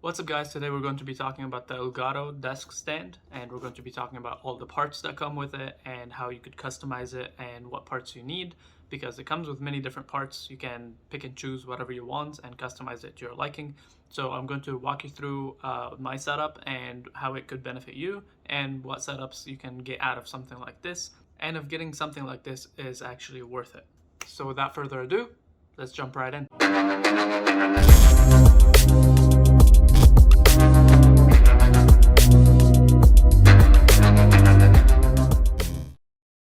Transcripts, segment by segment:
What's up guys, today we're going to be talking about the Elgato desk stand, and we're going to be talking about all the parts that come with it and how you could customize it and what parts you need, because it comes with many different parts. You can pick and choose whatever you want and customize it to your liking. So I'm going to walk you through my setup and how it could benefit you and what setups you can get out of something like this, and if getting something like this is actually worth it. So without further ado, let's jump right in.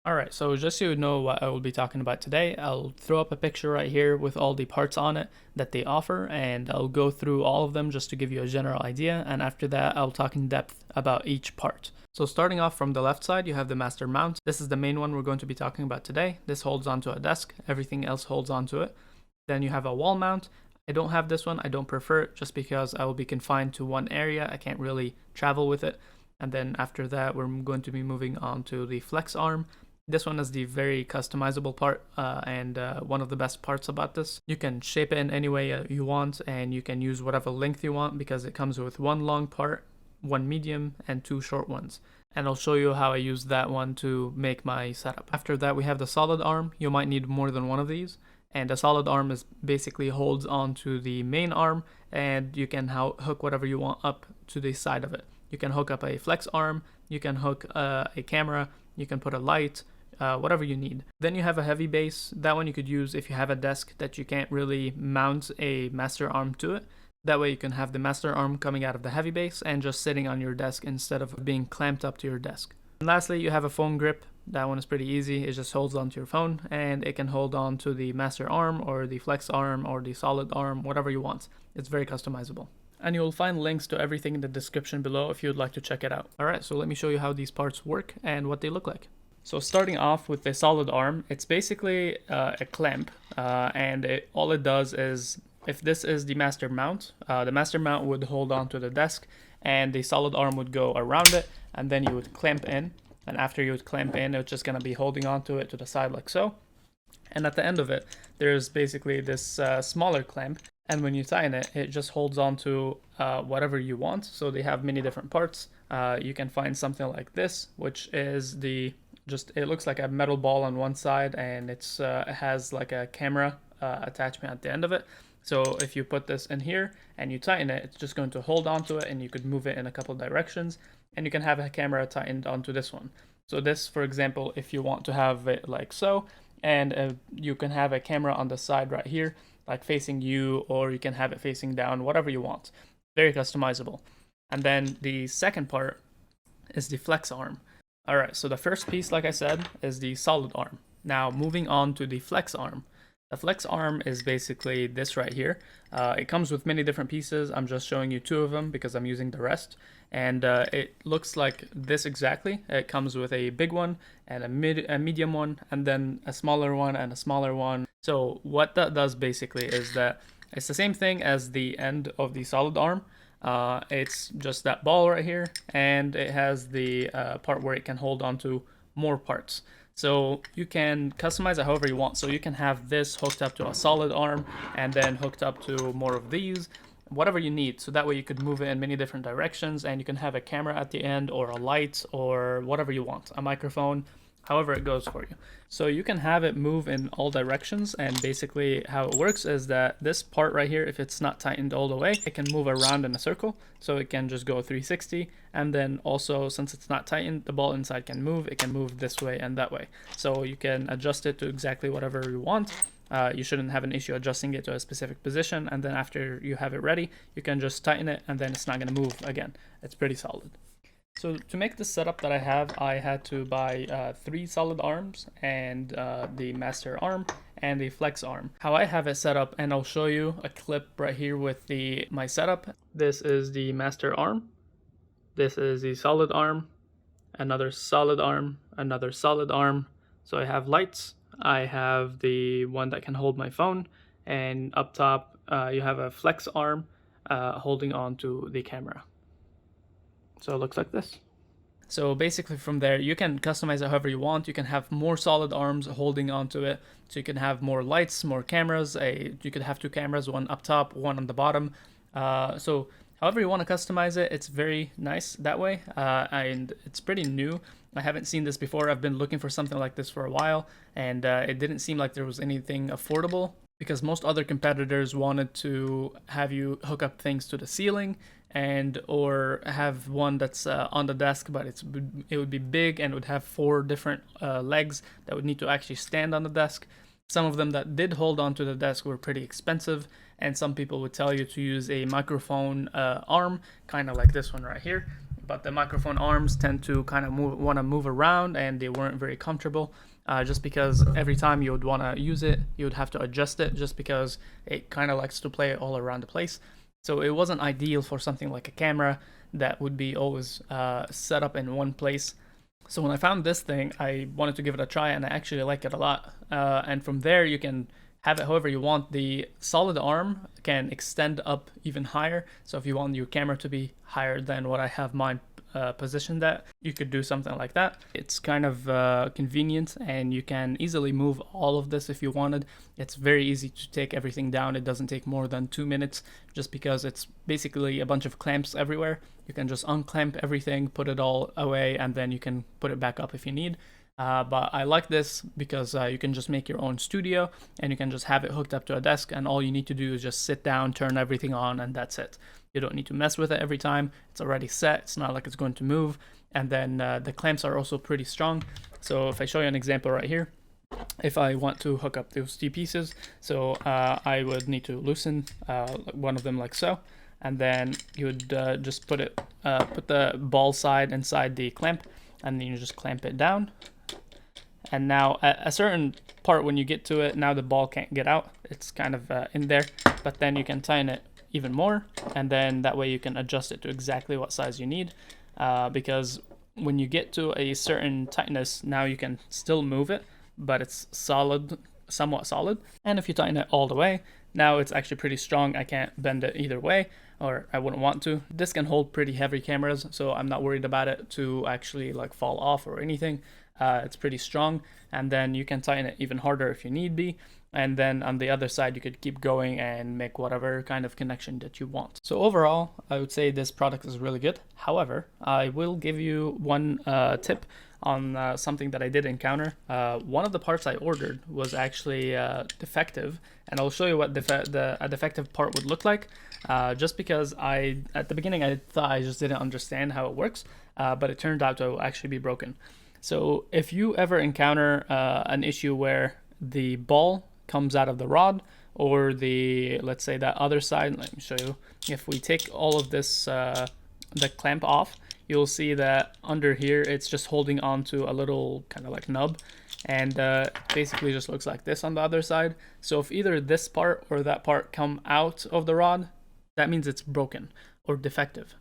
Alright, so just so you know what I will be talking about today, I'll throw up a picture right here with all the parts on it that they offer, and I'll go through all of them just to give you a general idea, and after that I'll talk in depth about each part. So starting off from the left side, you have the master mount. This is the main one we're going to be talking about today. This holds onto a desk, everything else holds onto it. Then you have a wall mount. I don't have this one, I don't prefer it just because I will be confined to one area, I can't really travel with it. And then after that we're going to be moving on to the flex arm. This one is the very customizable part and one of the best parts about this. You can shape it in any way you want, and you can use whatever length you want because it comes with one long part, one medium, and two short ones. And I'll show you how I use that one to make my setup. After that we have the solid arm. You might need more than one of these. And a solid arm is basically holds onto the main arm, and you can hook whatever you want up to the side of it. You can hook up a flex arm, you can hook a camera, you can put a light, whatever you need. Then you have a heavy base. That one you could use if you have a desk that you can't really mount a master arm to it. That way you can have the master arm coming out of the heavy base and just sitting on your desk instead of being clamped up to your desk. And lastly, you have a phone grip. That one is pretty easy. It just holds onto your phone, and it can hold on to the master arm or the flex arm or the solid arm, whatever you want. It's very customizable. And you'll find links to everything in the description below if you'd like to check it out. Alright, so let me show you how these parts work and what they look like. So starting off with the solid arm, it's basically a clamp, and all it does is, if this is the master mount would hold on to the desk, and the solid arm would go around it, and then you would clamp in, and after you would clamp in, it's just going to be holding on to it to the side like so. And at the end of it, there's basically this smaller clamp, and when you tighten it, it just holds on to whatever you want. So they have many different parts. You can find something like this, which is it looks like a metal ball on one side, and it has like a camera attachment at the end of it. So if you put this in here and you tighten it, it's just going to hold onto it, and you could move it in a couple directions, and you can have a camera tightened onto this one. So this, for example, if you want to have it like so, and you can have a camera on the side right here, like facing you, or you can have it facing down, whatever you want. Very customizable. And then the second part is the flex arm. Alright, so the first piece, like I said, is the solid arm. Now moving on to the flex arm. The flex arm is basically this right here. It comes with many different pieces. I'm just showing you two of them because I'm using the rest. And it looks like this exactly. It comes with a big one and a medium one, and then a smaller one and a smaller one. So what that does basically is that it's the same thing as the end of the solid arm. It's just that ball right here, and it has the part where it can hold on to more parts. So you can customize it however you want. So you can have this hooked up to a solid arm and then hooked up to more of these, whatever you need. So that way you could move it in many different directions, and you can have a camera at the end, or a light, or whatever you want, a microphone, however it goes for you. So you can have it move in all directions, and basically how it works is that this part right here, if it's not tightened all the way, it can move around in a circle. So it can just go 360, and then also, since it's not tightened, the ball inside can move. It can move this way and that way. So you can adjust it to exactly whatever you want. You shouldn't have an issue adjusting it to a specific position, and then after you have it ready, you can just tighten it, and then it's not going to move again. It's pretty solid. So to make the setup that I have, I had to buy 3 solid arms, and the master arm and the flex arm. How I have it set up, and I'll show you a clip right here with my setup. This is the master arm. This is the solid arm, another solid arm, another solid arm. So I have lights. I have the one that can hold my phone, and up top you have a flex arm holding on to the camera. So it looks like this. So basically from there, you can customize it however you want. You can have more solid arms holding onto it. So you can have more lights, more cameras. You could have 2 cameras, one up top, one on the bottom. So However you want to customize it, it's very nice that way, and it's pretty new. I haven't seen this before. I've been looking for something like this for a while, and it didn't seem like there was anything affordable, because most other competitors wanted to have you hook up things to the ceiling and or have one that's on the desk, but it would be big and would have 4 different legs that would need to actually stand on the desk. Some of them that did hold onto the desk were pretty expensive, and some people would tell you to use a microphone arm, kind of like this one right here. But the microphone arms tend to kind of want to move around, and they weren't very comfortable, just because every time you would want to use it, you would have to adjust it, just because it kind of likes to play all around the place. So it wasn't ideal for something like a camera that would be always set up in one place. So when I found this thing, I wanted to give it a try, and I actually like it a lot. And from there, you can have it however you want. The solid arm can extend up even higher. So if you want your camera to be higher than what I have mine positioned at, you could do something like that. It's kind of convenient, and you can easily move all of this if you wanted. It's very easy to take everything down. It doesn't take more than 2 minutes, just because it's basically a bunch of clamps everywhere. You can just unclamp everything, put it all away, and then you can put it back up if you need. But I like this because you can just make your own studio, and you can just have it hooked up to a desk, and all you need to do is just sit down, turn everything on, and that's it. You don't need to mess with it every time. It's already set. It's not like it's going to move. And then the clamps are also pretty strong. So if I show you an example right here, if I want to hook up those 2 pieces, so I would need to loosen one of them like so, and then you would just put the ball side inside the clamp, and then you just clamp it down. And now at a certain part, when you get to it, now the ball can't get out. It's kind of in there, but then you can tighten it even more, and then that way you can adjust it to exactly what size you need, because when you get to a certain tightness, now you can still move it, but it's solid, somewhat solid. And if you tighten it all the way, now it's actually pretty strong. I can't bend it either way, or I wouldn't want to. This can hold pretty heavy cameras, so I'm not worried about it to actually like fall off or anything. It's pretty strong, and then you can tighten it even harder if you need be. And then on the other side, you could keep going and make whatever kind of connection that you want. So overall, I would say this product is really good. However, I will give you one tip on something that I did encounter. One of the parts I ordered was actually defective, and I'll show you what a defective part would look like. Just because at the beginning, I thought I just didn't understand how it works, but it turned out to actually be broken. So if you ever encounter an issue where the ball comes out of the rod, or let's say that other side, let me show you. If we take all of this, the clamp off, you'll see that under here, it's just holding on to a little kind of like nub, and basically just looks like this on the other side. So if either this part or that part come out of the rod, that means it's broken or defective,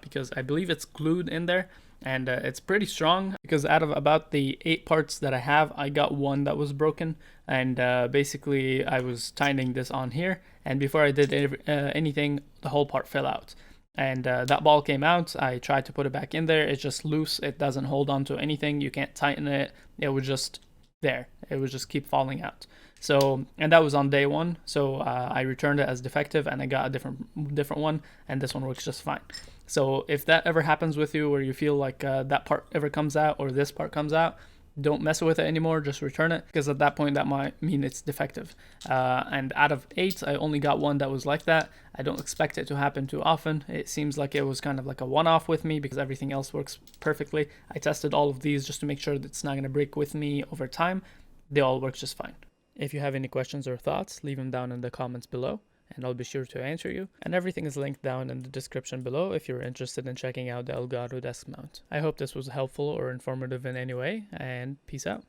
because I believe it's glued in there. And it's pretty strong, because out of about the 8 parts that I have, I got one that was broken. And basically I was tightening this on here, and before I did anything, the whole part fell out. And that ball came out. I tried to put it back in there. It's just loose. It doesn't hold on to anything. You can't tighten it. It was just there. It would just keep falling out. So, and that was on day 1. So I returned it as defective, and I got a different one, and this one works just fine. So if that ever happens with you, where you feel like that part ever comes out, or this part comes out, don't mess with it anymore. Just return it, because at that point that might mean it's defective. And out of 8, I only got one that was like that. I don't expect it to happen too often. It seems like it was kind of like a one-off with me, because everything else works perfectly. I tested all of these just to make sure that it's not going to break with me over time. They all work just fine. If you have any questions or thoughts, leave them down in the comments below, and I'll be sure to answer you. And everything is linked down in the description below if you're interested in checking out the Elgato desk mount. I hope this was helpful or informative in any way, and peace out.